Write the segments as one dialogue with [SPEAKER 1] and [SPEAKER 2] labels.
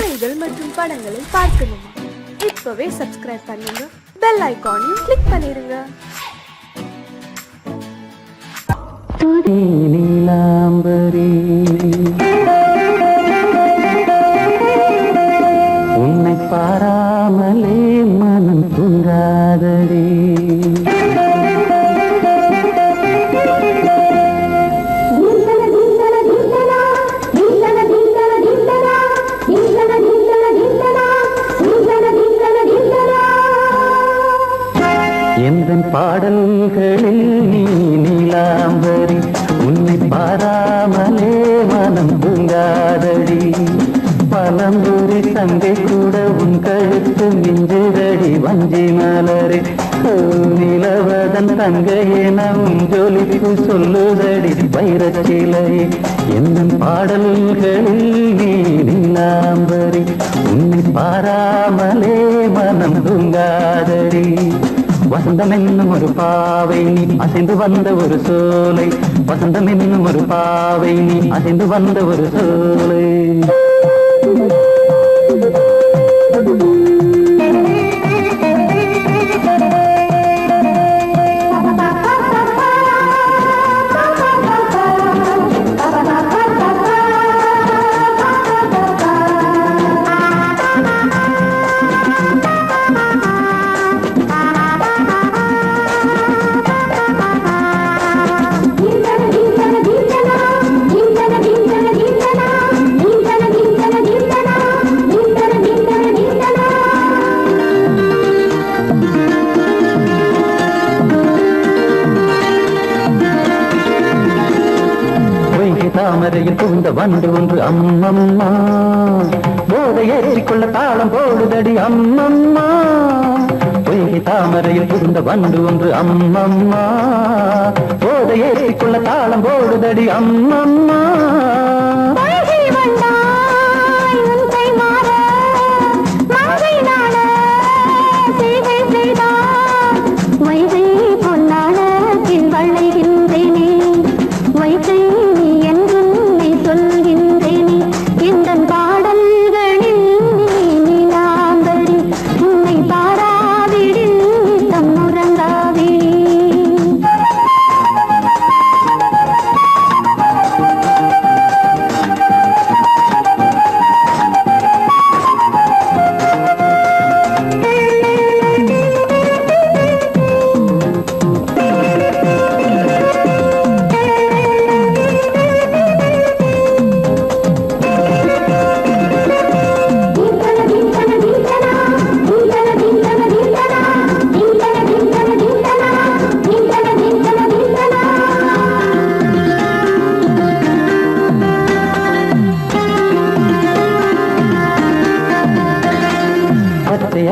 [SPEAKER 1] பாடல்கள் மற்றும் படங்களை பார்க்கணுமா? இப்பவே சப்ஸ்கிரைப் பண்ணுங்க, பெல் ஐகானையும் கிளிக் பண்ணிருங்க.
[SPEAKER 2] நீலாம்பரி உன்னை பாராமலே மனம் தூங்காதடி. எந்தன் பாடல்களில் நீ நீலாம்பரி உன்னை பாராமலே மனம் தூங்காதடி. பழம்புரி தங்கை கூட உன் கழுத்து மிஞ்சுதடி வஞ்சி மலரே. நிலவதன் தங்கையே நம் ஜொலிப்பு சொல்லுதடி வைரச்சிலையே. எந்தன் பாடல்களில் நீ நீலாம்பரி உன்னை பாராமலே மனம் தூங்காதடி. வசந்தம் என்னும் ஒரு பாவை நீ அசைந்து வந்த ஒரு சோலை. வசந்தம் என்னும் ஒரு பாவை நீ அசைந்து வந்த ஒரு சோலை. தாமரையில் புகுந்த வண்டு ஒன்று அம்மம்மா போதை ஏற்றிக்கொள்ள தாளம் போடுதடி அம்மம்மா. பொய்கை தாமரையில் புகுந்த வண்டு ஒன்று அம்மம்மா போதை ஏற்றிக்கொள்ள தாளம் போடுதடி அம்மம்மா.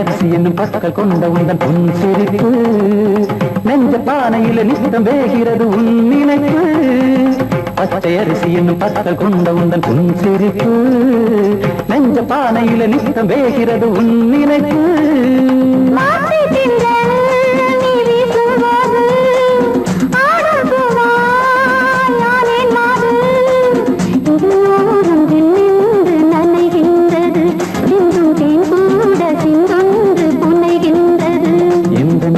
[SPEAKER 2] அரிசி என்னும் பற்கள் கொண்ட உந்தன் பொன் சிரிப்பு நெஞ்ச பானையில நித்தம் வேகிறது உன் நினைப்பு. பச்சை அரிசி என்னும் பற்கள் கொண்ட உந்தன் பொன் சிரிப்பு நெஞ்ச பானையில நித்தம் வேகிறது உன் நினைப்பு.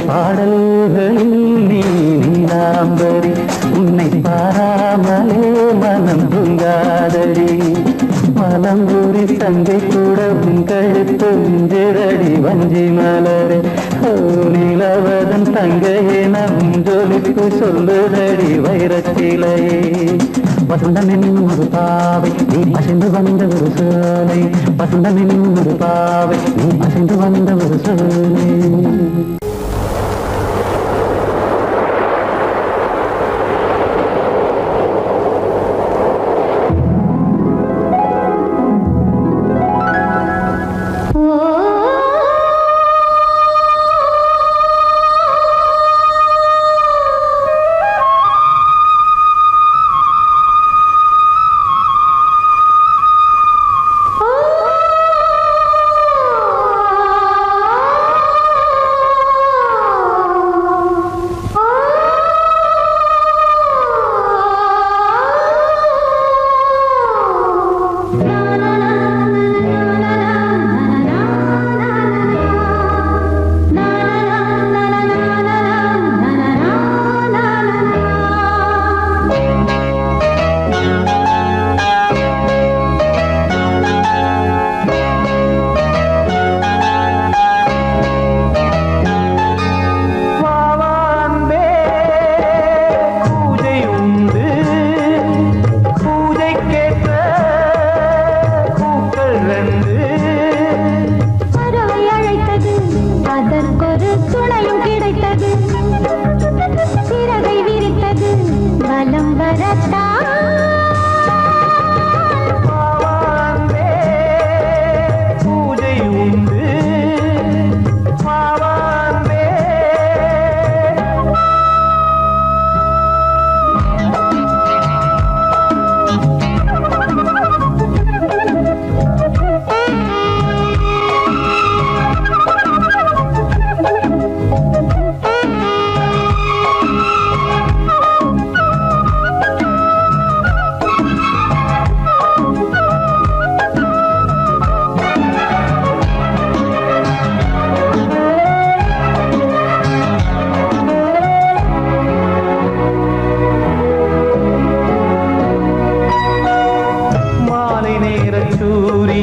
[SPEAKER 2] பாடல்களில் நீ நீலாம்பரி உன்னை பாராமலே மனம் தூங்காதடி. மலம்பூரி தங்கை கூட உன் கழுத்து மிஞ்சுதடி வஞ்சி மலரே. நிலவதன் தங்கையே நம் ஜொலிப்பு சொல்லுதடி வைரச்சிலையே. வசந்தம் என்னும் ஒரு பாவை நீ அசைந்து வந்த ஒரு சோலை. வசந்தம் என்னும் ஒரு பாவை நீ அசைந்து வந்த ஒரு சோலை.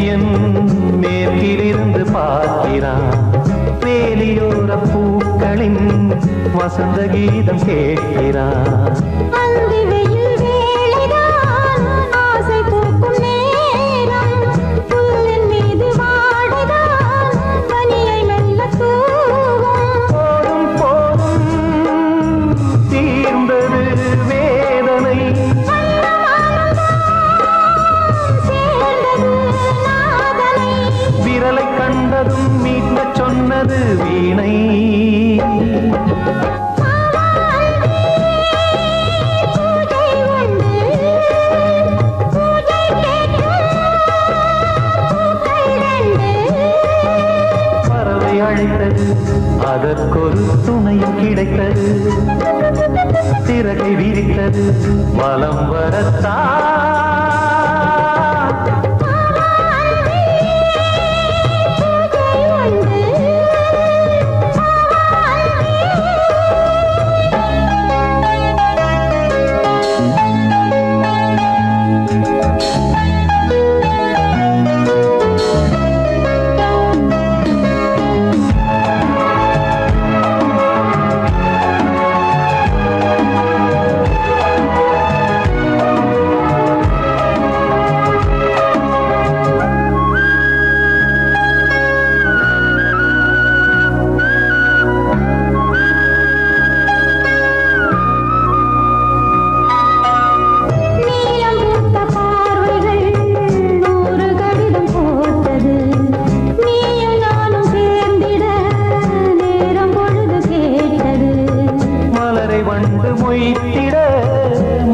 [SPEAKER 2] சூரியன் மேற்கிலிருந்து பார்க்கிறான், வேலியோர பூக்களின் வசந்த கீதம் கேட்கிறான். சொன்னது வீணை. பறவை அழைத்தது, அதற்கொரு துணையும் கிடைத்தது, சிறகை விரித்தது வலம் வரத்தான்.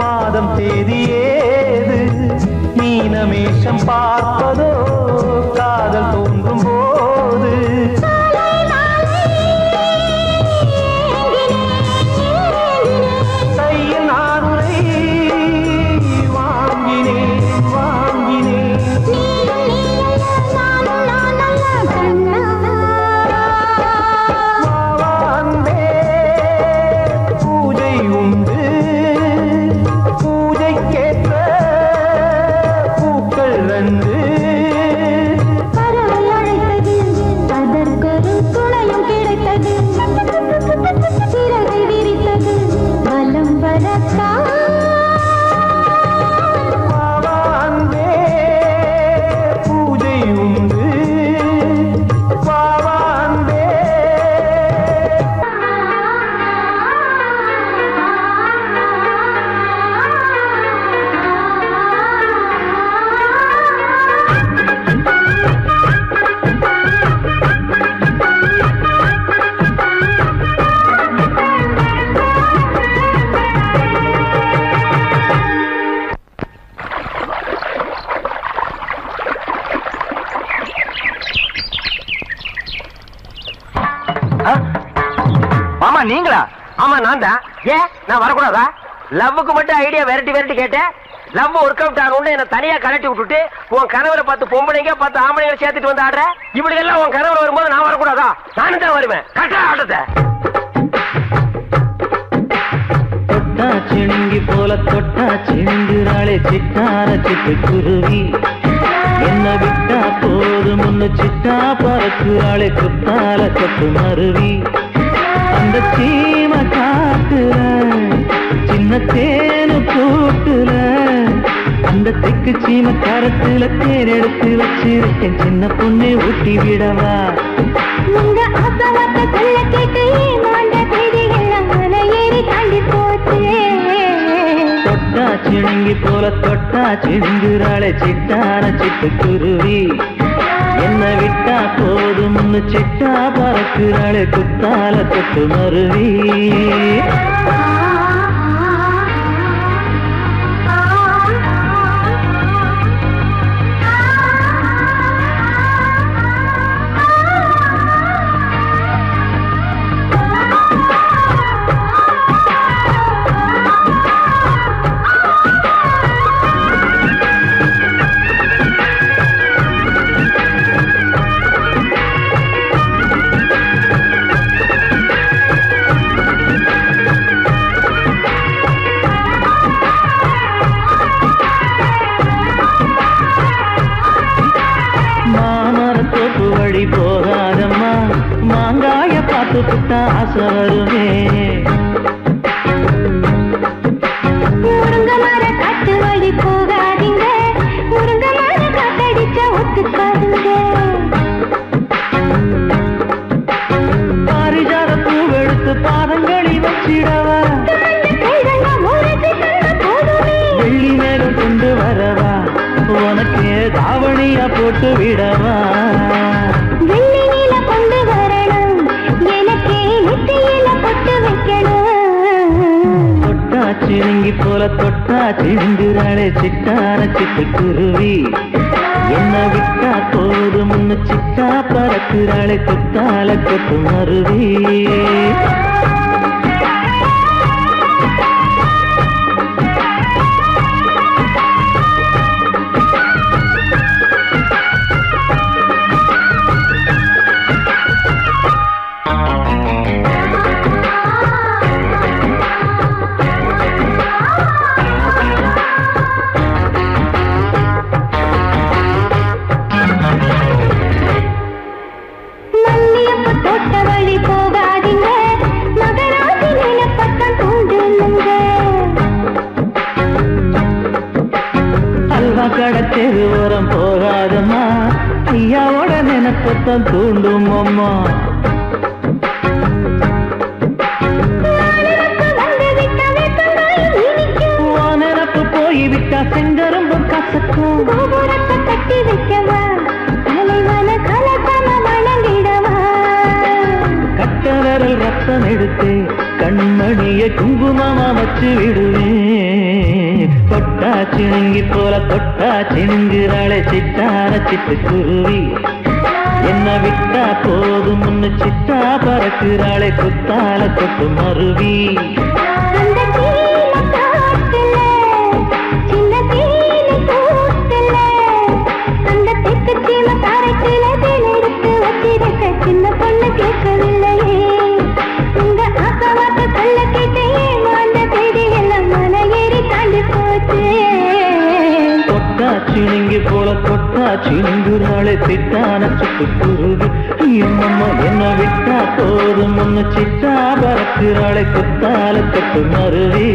[SPEAKER 2] மாதம் தேதியேது, மீனமேஷம் பார்ப்பதோ காதல் தோன்றும் போது. கையில் நானுரை வாங்கினேன் வாங்கினேன். பூஜை உண்டு,
[SPEAKER 3] மாமா நீங்களா? ஆமா நான் தான். ஏன் நான் வரக்கூடாதா? லவ்வுக்கு மட்டும் ஐடியா வெரைட்டி வெரைட்டி கேட்டேன். லவ் ஒர்க் அவுட் ஆகணும்னு என்ன தனியா கலட்டி விட்டுட்டு உன் கனவுல 10 பொம்பளைங்க 10 ஆம்பளைங்க சேர்த்துட்டு வந்து ஆடுற. இப்படி எல்லாம் உன் கனவுல வரும்போது நான் வரக்கூடாதா? நானும் தான் வருவேன். கட்டா ஆட்டத்தை
[SPEAKER 2] தொட்டா சிணுங்கி போல தொட்டா சிணுங்குறாளே சிட்டார சிட்டு குருவி, என்ன விட்டா போதும் முன்னு சிட்டா பறக்குறாளே குத்தால கொட்டு மருவி. அந்த சீம காட்டுல சின்ன தேனு கூட்டுல, அந்த தெக்கு சீம கரத்துல தேர் எடுத்து வச்சிருக்கேன், சின்ன பொண்ணு ஊட்டி விடவா? தொட்டா சிணுங்கி போல தொட்டா சிணுங்குறாளே சிட்டார சிட்டு குருவி, என்ன விட்டா போதும் சிட்டா பறக்குறாளே குத்தால தொட்டு மருவி. வழி போகாதம்மா மாங்காய பார்த்து புட்டா ஆசை வருமே
[SPEAKER 4] முருங்க மர காட்டு வழி போகாதீங்க முருங்க மர காத்தடிச்ச ஒத்துக்காதுங்க
[SPEAKER 2] பாரிஜாத பூவெடுத்து பாதங்களில் வச்சிடவா வெள்ளி மேலும் கொண்டு வரவா உனக்கு தாவணியா போட்டு விடவா
[SPEAKER 4] வெள்ளி நீல கொண்டு வரணும் எனக்கே நெத்தியில பொட்டு வைக்கணும்
[SPEAKER 2] தொட்டா சிணுங்கி போல தொட்டா சிந்துறாளே சிட்டான சிட்டுக்குருவி என்ன விட்டா போதும் முன்னு சிட்டா பறக்குறாளே தொட்டால கொட்டு மருவி கடத்தெரு ஓரம் போகாதம்மா ஐயாவோட நினைப்பத்தான் தூண்டும் அம்மா நினப்பு போய்விட்டா செங்கரும்பு கசக்கும்
[SPEAKER 4] கட்டி வைக்கவா தலைவன கலப்பம வணங்கிடவா
[SPEAKER 2] கட்ட விரல் ரத்தம் எடுத்து கண்மணியை குங்குமமா வச்சு விடுவேன் தொட்டா சிணுங்கி போல தொட்டா சிணுங்குறாளே சிட்டான சிட்டுக்குருவி என்ன விட்டா போதும் முன்னு சிட்டா பறக்குறாளே குத்தால கொட்டு மருவி
[SPEAKER 4] சின்ன பொண்ணு கேட்கவில்லையே உங்க ஆசவாக்க சொல்ல கேட்டையே அந்த தேதி எல்லாம் மன ஏறி தாண்டி போச்சு
[SPEAKER 2] தொட்டா சிணுங்கி போல தொட்டா சிணுங்குறாளே சிட்டான சிட்டுக்குருவி என்னம்மா என்ன விட்டா போதும் முன்னு சிட்டா பறக்குறாளே குத்தால கொட்டு மருவி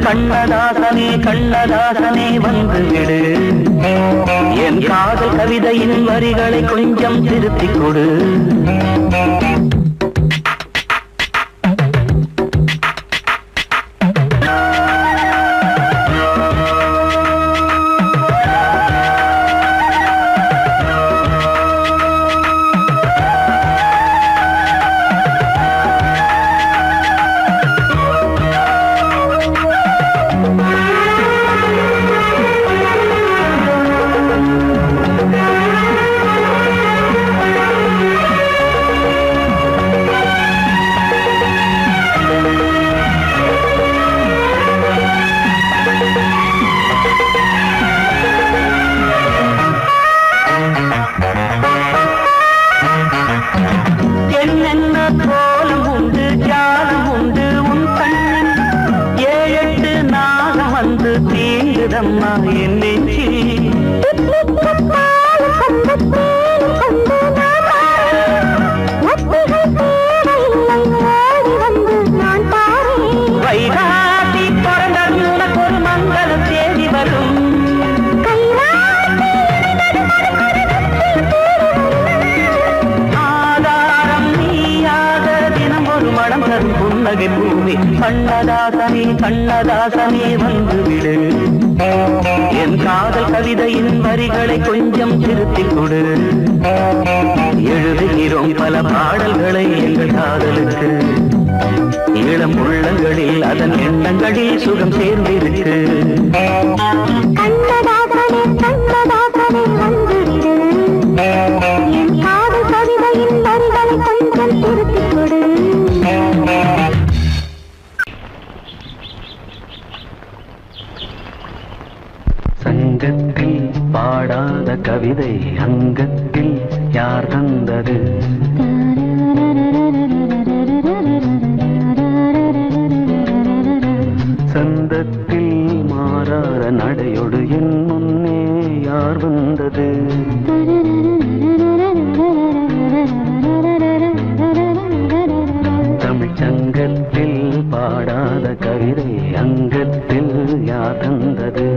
[SPEAKER 2] கண்ணதாசனே கண்ணதாசனே வந்து விடு என் காதல் கவிதை கவிதையின் வரிகளை கொஞ்சம் திருத்திக் கொடு. கண்ணதாசனே கண்ணதாசனே வந்துவிடு, என் காதல் கவிதையின் வரிகளை கொஞ்சம் திருத்திக் கொடு. எழுதுகிறோம் பல பாடல்களை எங்கள் காதலுக்கு, இளம் உள்ளங்களில் அதன் எண்ணங்களில் சுகம் சேர்ந்திருக்கு.
[SPEAKER 4] கண்ணதாசனே கண்ணதாசனே வந்துவிடு, என் காதல் கவிதையின் வரிகளை கொஞ்சம் திருத்திக் கொடு.
[SPEAKER 2] சங்கத்தில் பாடாத கவிதை அங்கத்தில் யார் தந்தது? சந்தத்தில் மாறாத நடையொடு என் முன்னே யார் வந்தது? தமிழ்ச்சங்கத்தில் பாடாத கவிதை அங்கத்தில் யார் தந்தது?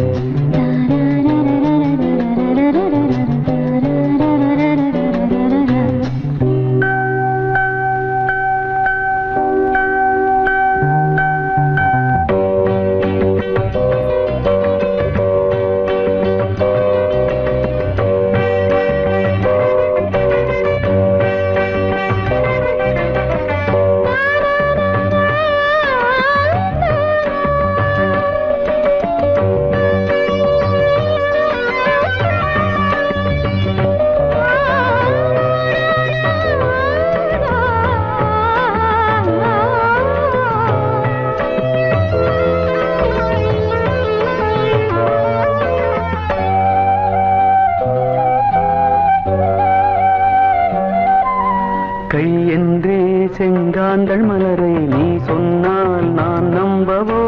[SPEAKER 2] செங்காந்தள் மலரை நீ சொன்னால் நான் நம்பவோ?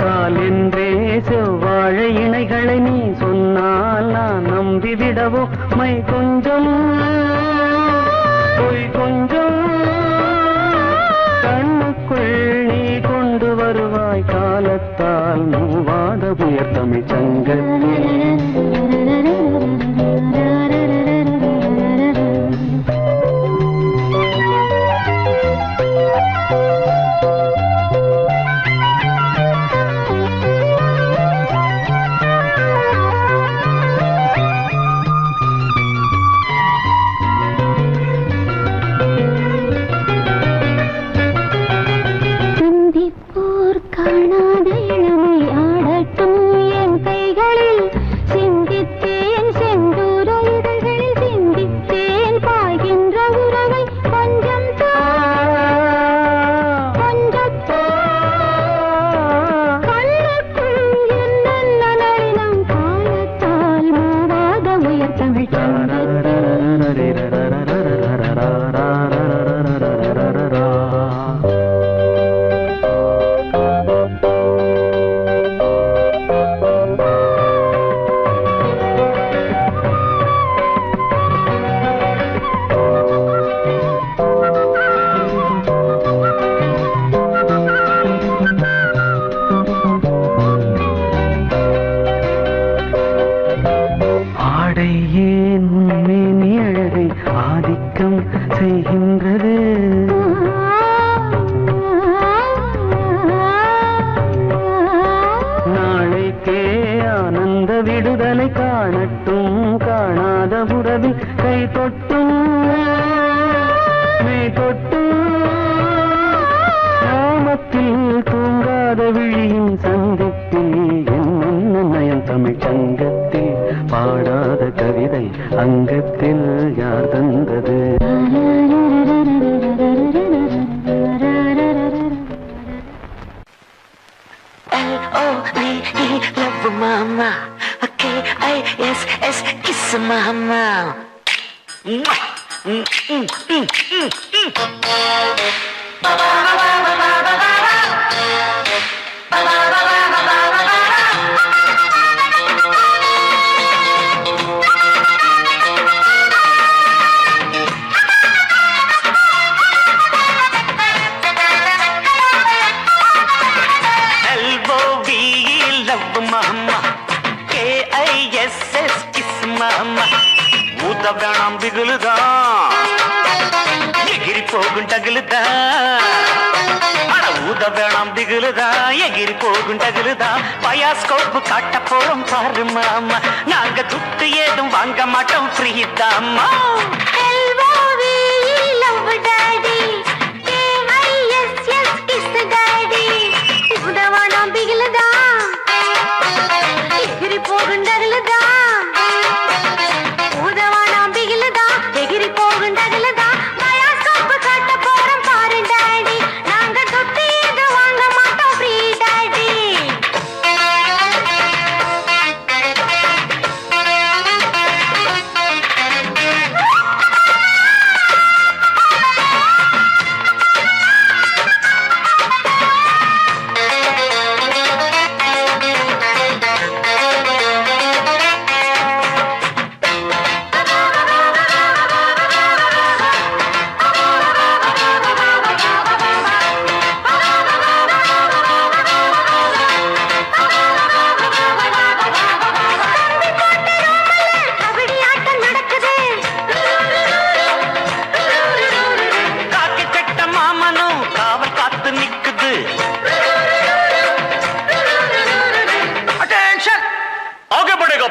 [SPEAKER 2] கால் என்றே செவ்வாழை இணைகளை நீ சொன்னால் நான் நம்பிவிடவோ? மை கொஞ்சம் பொய் கொஞ்சம் கண்ணுக்குள் நீ கொண்டு வருவாய், காலத்தால் மூவாத புயர் தமிழ் சங்கத்தில்.
[SPEAKER 4] காணாத இளமை ஆடட்டும் என் கைகளில், சிந்தித்தேன் செந்தூரையில்
[SPEAKER 2] கண்களை காணட்டும் காணாத உறவில் கை தொட்டும் மெய் தொட்டும் கிராமத்தில் தூங்காத விழியின் சங்கத்தில் என்ன நயம் தமிழ் சங்கத்தில் பாடாத கவிதை அங்கத்தில் யார் தந்தது
[SPEAKER 5] Love mama, K-I-S-S, kiss mama. K-I-S-S, kiss mama. ஊத வேணாம் பிகுலுதா எகிரி போகும் டகுலுதா அட ஊத வேணாம் பிகுலுதா எகிரி போகும் டகுலுதா பயாஸ்கோப்பு காட்ட போறோம் பாரு மாமா நாங்க துட்டு ஏதும் வாங்க மாட்டோம் ஃப்ரீ தாமா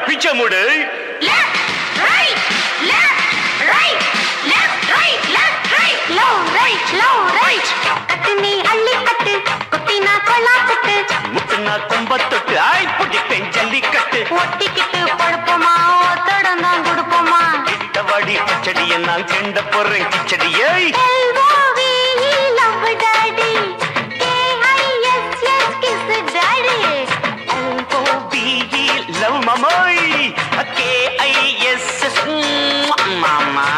[SPEAKER 5] पीछे मुड़े
[SPEAKER 4] लेफ्ट राइट लो राइट कटनी अल्ली कट कुटीना कोला कट
[SPEAKER 5] मुटना कुंबत्तट आई पुटी पेंजली कट
[SPEAKER 4] ओट्टी किट पड़पमा ओतड़ना गुडपमा
[SPEAKER 5] किट्टवाडी किचड़िय नान केंड पोरे किचड़िय
[SPEAKER 4] एलबोवी लव डैडी KISS किस डैडी
[SPEAKER 5] एलबोवी लव ममोई KISS मामा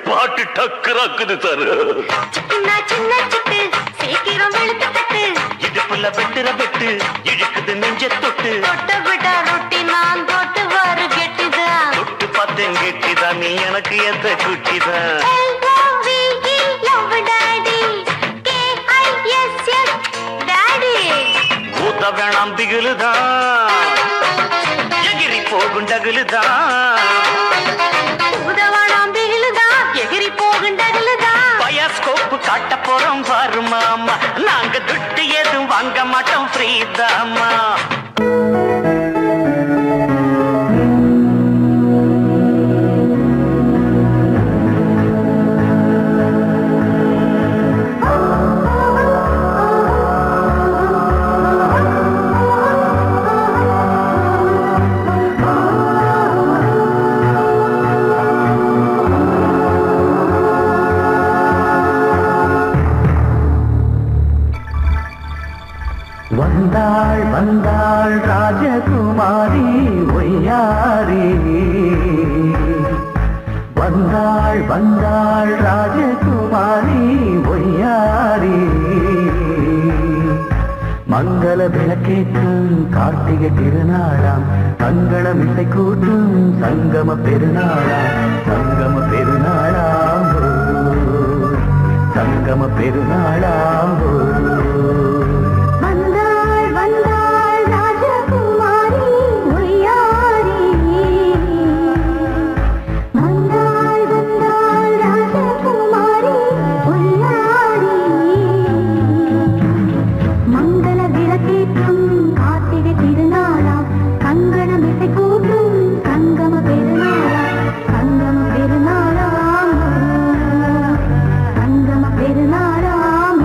[SPEAKER 5] பாட்டு டக்கராக்குது சார்
[SPEAKER 4] சின்ன சின்ன சிட்டு சீக்கிரம் வெளுத்து கட்டு
[SPEAKER 5] இடுப்புல வெட்டுற வெட்டு இழுக்குது நெஞ்ச தொட்டு
[SPEAKER 4] தொட்ட விட ரொட்டி நான் தொட்டு வாரு கெட்டிதான்
[SPEAKER 5] தொட்டு பார்த்தேன் கெட்டிதான் நீ எனக்கு எந்த குட்டிதான்
[SPEAKER 4] லவ் டாடி KISS டாடி
[SPEAKER 5] ஊத்த வேணாம் திகிலுதான் எகிரி போகும் டகுலுதான் பயாஸ்கோப்பு காட்ட போறோம் பாரு மாமா நாங்க துட்டு எதுவும் வாங்க மாட்டோம் ஃப்ரீ தாமா
[SPEAKER 2] வந்தாள் ராஜகுமாரி ஒய்யாரி வந்தாள் வந்தாள் ராஜகுமாரி ஒய்யாரி மங்கள விளக்கேற்றும் கார்த்திகை திருநாளாம் மங்களம் இசை கூட்டும் சங்கம பெருநாளாம் சங்கம பெருநாளாம் சங்கம பெருநாளாம்
[SPEAKER 4] வந்தாள் வந்தாள் ராஜகுமாரி ஒய்யாரி வந்தாள் வந்தாள் ராஜகுமாரி ஒய்யாரி மங்கள விளக்கேற்றும் கார்த்திகை திருநாளாம் கங்கணம் இசை கூட்டும் சங்கம பெருநாளாம் சங்கம பெருநாளாம் சங்கம பெருநாளாம்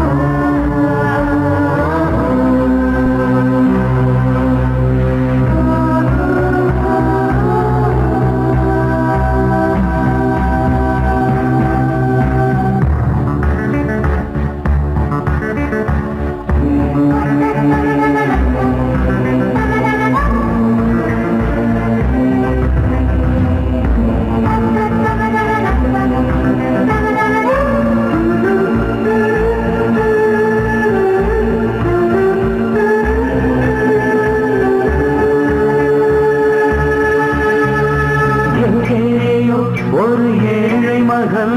[SPEAKER 2] எங்கேயோ ஒரு ஏழை மகள்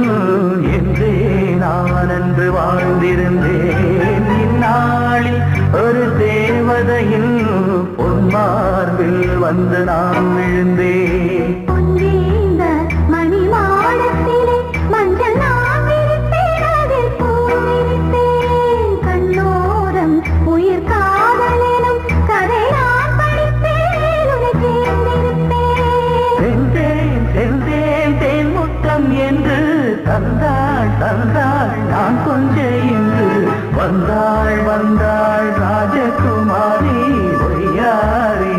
[SPEAKER 2] என்றே நான் அன்று வாழ்ந்திருந்தேன் இந்நாளில் ஒரு தேவதையில் பொன்மார்பில் வந்து நான் விழுந்தேன்
[SPEAKER 4] பொன்னேந்த மணிமாடத்திலே மஞ்சள் நான் விரித்தேன் அதில் பூ விரித்தேன் கண்ணோரம் உயிர் காதலெனும் கதை நான் படித்தேன் உன்னை சேர்ந்திருப்பேன்
[SPEAKER 2] சென்றேன் சென்றேன் தேன் முத்தம் என்று தந்தாள் தந்தாள் நான் கொஞ்சம் இன்று வந்தாள் வந்தாள் ராஜகுமாரி ஒய்யாரி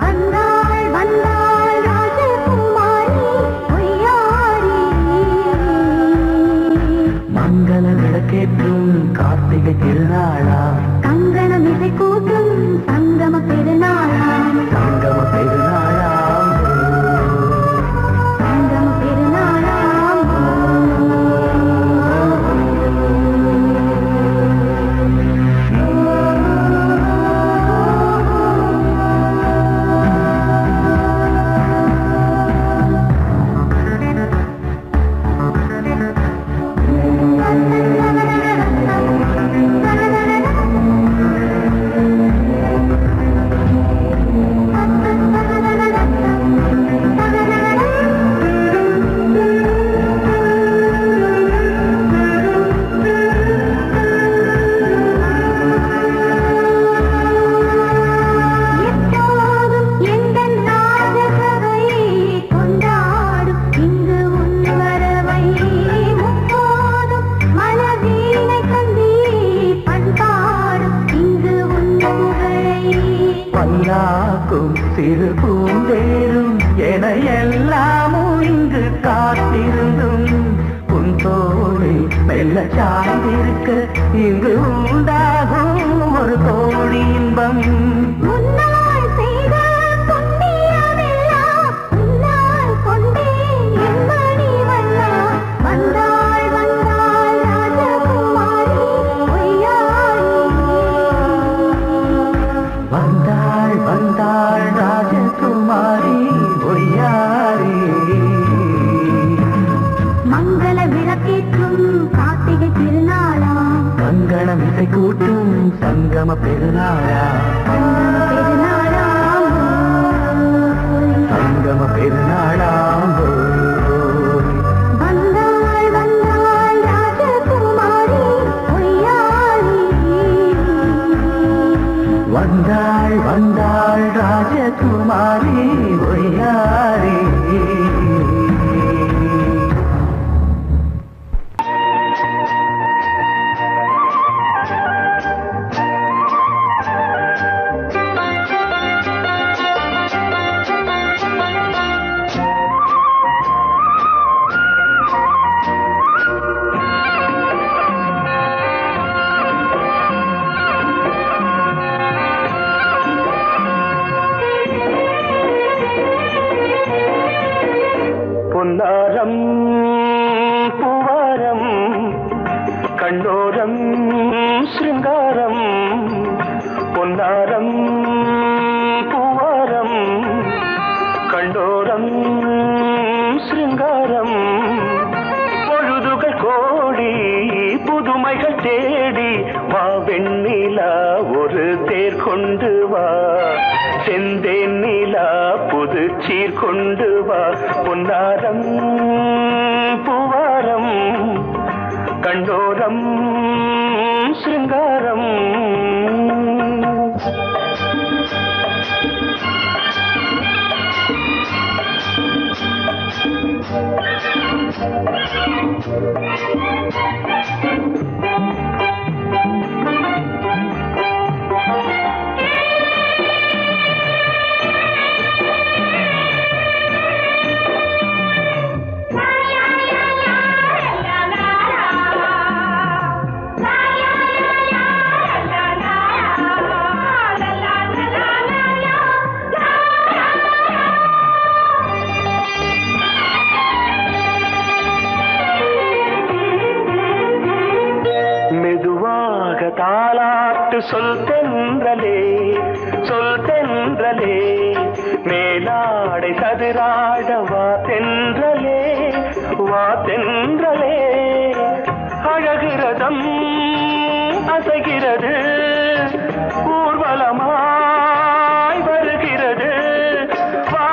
[SPEAKER 4] வந்தாள் வந்தாள் ராஜகுமாரி ஒய்யாரி
[SPEAKER 2] மங்கள விளக்கேற்றும் கார்த்திகை திருநாளா
[SPEAKER 4] கங்கணம் இசை கூட்டும் சங்கம பெருநாளாம்
[SPEAKER 2] சங்கம பெருநாளாம்
[SPEAKER 4] சங்கம பெருநாளாம் எப்போதும் எந்தன் ராஜசபை கொண்டாடும் இங்கு உன் வரவை முப்போதும் மலவீணை தந்தி பண்பாடும் இங்கு உன் புகழை
[SPEAKER 2] பல்லாக்கும் சிறு பூந்தேரும் என எல்லாமும் இங்கு காத்திருந்தும் உன் தோழி மெல்ல சார்ந்திருக்க இங்கு உண்டாகும் ஒரு கோடி இன்பம்
[SPEAKER 4] முன்னால் செய்த புண்ணியமெல்லாம் உன்னால் கொண்டேன் என் மணி வண்ணா வந்தாள் வந்தாள் ராஜகுமாரி ஒய்யாரி
[SPEAKER 2] வந்தாள் வந்தாள் ராஜகுமாரி ஒய்யாரி
[SPEAKER 4] மங்கள விளக்கேற்றும் கார்த்திகை திருநாளாம்
[SPEAKER 2] கங்கணம் இசை கூட்டும் சங்கம பெருநாளா
[SPEAKER 4] பெருநாளாம்
[SPEAKER 2] சங்கம பெருநாளாம்
[SPEAKER 4] வந்தாள் வந்தாள் ராஜகுமாரி ஒய்யாரி
[SPEAKER 2] வந்தாள் வந்தாள் ராஜகுமாரி ஒய்யாரி பொன்னாரம் பூவாரம் கண்டோரம் சிருங்காரம் பொன்னாரம் பூவாரம் கண்டோரம் சிருங்காரம் பொழுதுகள் கோடி புதுமைகள் தேடி வா வெண்ணிலா ஒரு தேர் கொண்டு வா செந்தேன் நிலா புது சீர் கொண்டு வா பொன்னாரம் பூவாரம் கண்டோரம் சிருங்காரம் தாலாட்டு சொல் தென்றலே மேலாடை சதுராட வா தென்றலே அழகிறதம் அசைகிறது ஊர்வலமாய் வருகிறது வா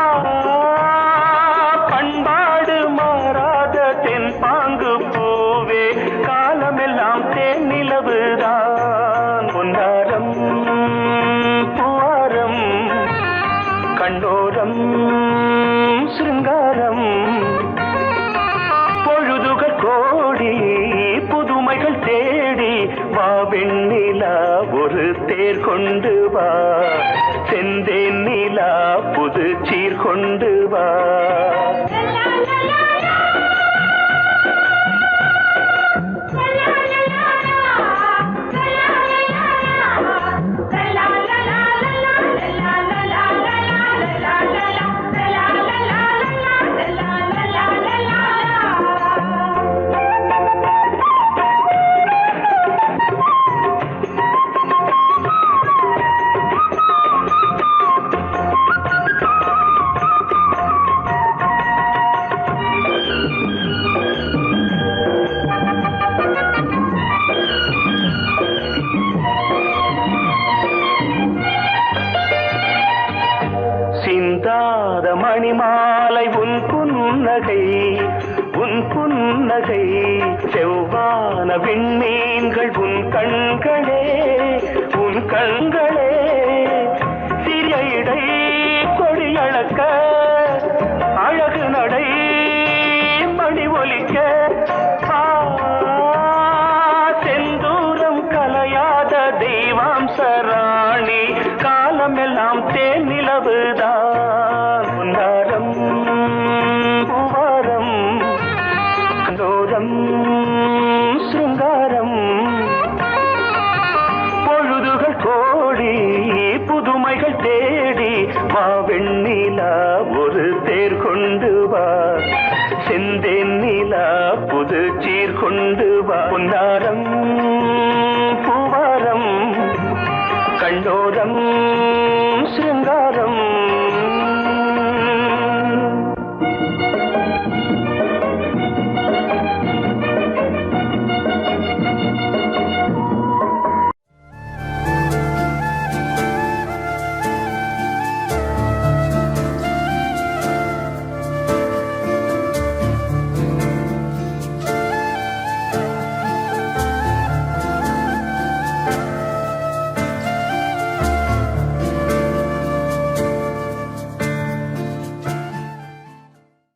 [SPEAKER 2] பண்பாடு மாறாத தென் பாங்கு பூவே காலமெல்லாம் தேன் நிலவுதான் பொன்னாரம் பூவாரம் கண்டோரம் சிருங்காரம் பொழுதுகள் கோடி புதுமைகள் தேடி வா வெண்ணிலா ஒரு தேர் கொண்டு வா செந்தேன் நிலா புது சீர் கொண்டு வா சிந்தாத மணிமாலை உன் புன்னகை செவ்வான விண்மீன்கள் உன் கண்களே சிறிய இடை கொடியளக்க அழகு நடை மணி ஒலிக்க செந்தூரம் கலையாத தெய்வாம்சராணி காலமெல்லாம் தேன் நிலவுதான் பொன்னாரம் பூவாரம் கண்டோரம் சிருங்காரம் பொழுதுகள் கோடி புதுமைகள் தேடி வா வெண்ணிலா ஒரு தேர் கொண்டு வா செந்தேன் நிலா புது சீர் கொண்டு வா பொன்னாரம் பூவாரம் கண்டோரம்